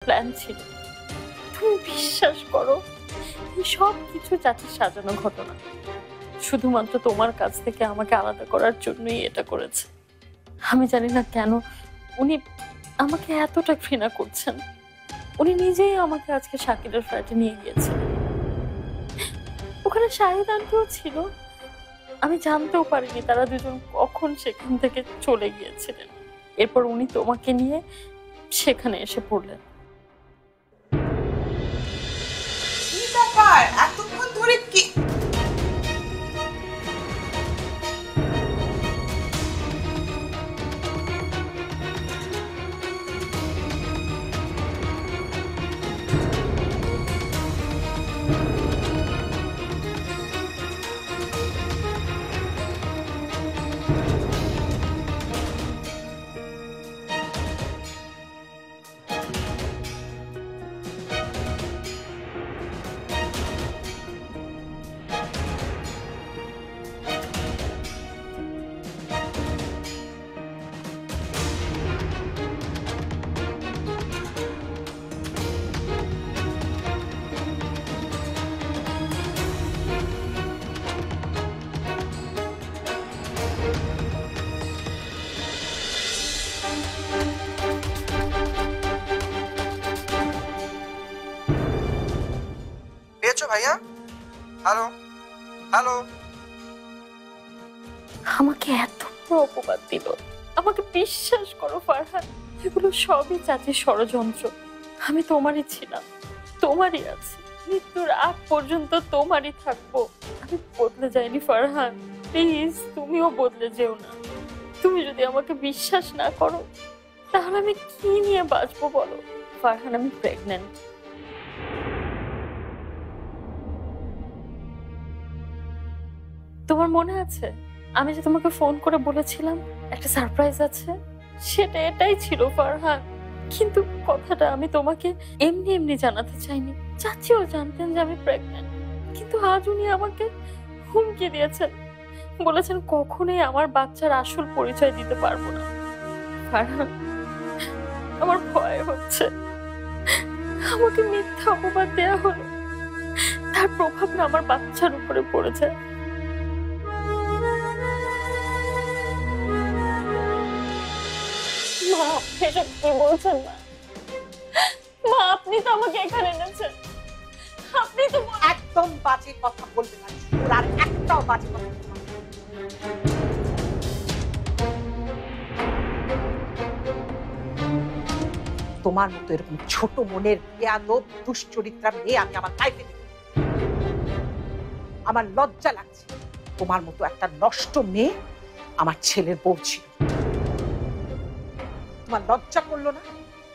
Plan ছিল। তুমি বিশ্বাস করো, এই সব কিছু চাচির সাজানো ঘটনা। শুধুমাত্র তোমার কাছ থেকে আমাকে আলাদা করার জন্যই এটা করেছে। আমি জানি না কেন উনি আমাকে এতটা ঘৃণা করছেন। উনি নিজেই আমাকে আজকে শাকিলের ফ্ল্যাটে নিয়ে গিয়েছিলেন। ওখানে শাহিদ আন্টিও ছিল। আমি জানতেও পারিনি তারা দুজন কখন সেখান থেকে চলে গিয়েছিলেন। এরপর উনি তোমাকে নিয়ে সেখানে এসে পড়লেন। কি ব্যাপার, এতক্ষণ ধরে কি? পেয়েছো ভাইয়া? Hello hello. আমাকে এত বড় অপবাদ দিল। আমাকে বিশ্বাস করো ফারহান, এগুলো সবই চাচির ষড়যন্ত্র। আমি তোমারই ছিলাম, তোমারই আছি, মৃত্যুর আগ পর্যন্ত তোমারই থাকবো। আমি বদলে যাইনি ফারহান, প্লিজ তুমিও বদলে যেও না। তুমি যদি আমাকে বিশ্বাস না করো তাহলে আমি কি নিয়ে বাঁচবো বলো? ফারহান, আমি প্রেগন্যান্ট। তোমার মনে আছে আমি যে তোমাকে ফোন করে বলেছিলাম একটা সারপ্রাইজ আছে? সেটা এটাই ছিল ফারহান। কিন্তু কথাটা আমি তোমাকে এমনি এমনি জানাতে চাইনি। চাচিও জানতেন যে আমি প্রেগন্যান্ট, কিন্তু আজ উনি আমাকে হুমকি দিয়েছেন, বলেছেন কখনোই আমার বাচ্চার আসল পরিচয় দিতে পারবো না। ফারহান, আমার ভয় হচ্ছে আমাকে মিথ্যা অপবাদ দেয়া হলো, তার প্রভাব না আমার বাচ্চার উপরে পড়ে যায়। মা, এসব কি বলছেন মা? মা, আপনি তো আমাকে এখানে এনেছেন, আপনি তো একদম বাজে কথা বলবে না, ওর আর একটাও বাজে কথা বলবে না। তোমার মতো এরকম ছোট মনের বেয়াদব দুশ্চরিত্রা মেয়ে আমি আমার লাইফে দেখি। আমার লজ্জা লাগছে, তোমার মতো একটা নষ্ট মেয়ে আমার ছেলের বউ ছিল। তোমার লজ্জা করলো না?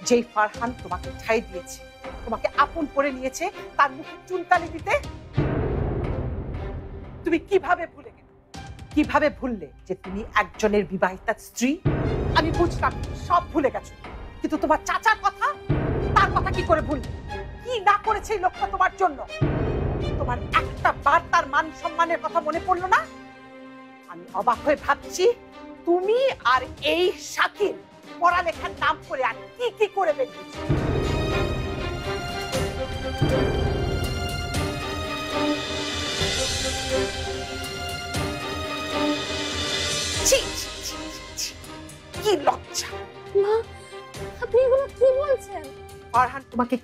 যেই ফারহান তোমাকে ঠাঁই দিয়েছে, তোমাকে আপন করে নিয়েছে, তার মুখে চুনকালি দিতে তুমি কিভাবে ভুলে গেলে? কিভাবে ভুললে যে তুমি একজনের বিবাহিতা স্ত্রী? আমি বুঝলাম সব ভুলে গেছো, কিন্তু তোমার চাচার কথা, তার কথা কি করে ভুললে? কি না করেছে এই লোকটা তোমার জন্য? তোমার একটা বার তার মান সম্মানের কথা মনে পড়লো না? আমি অবাক হয়ে ভাবছি তুমি আর এই শাকিল পড়ালেখার নাম করে আর কি কি করে বেরিয়েছো। কি লজ্জা! মা, আপনি এগুলো কি বলছেন? ফারহান তোমাকে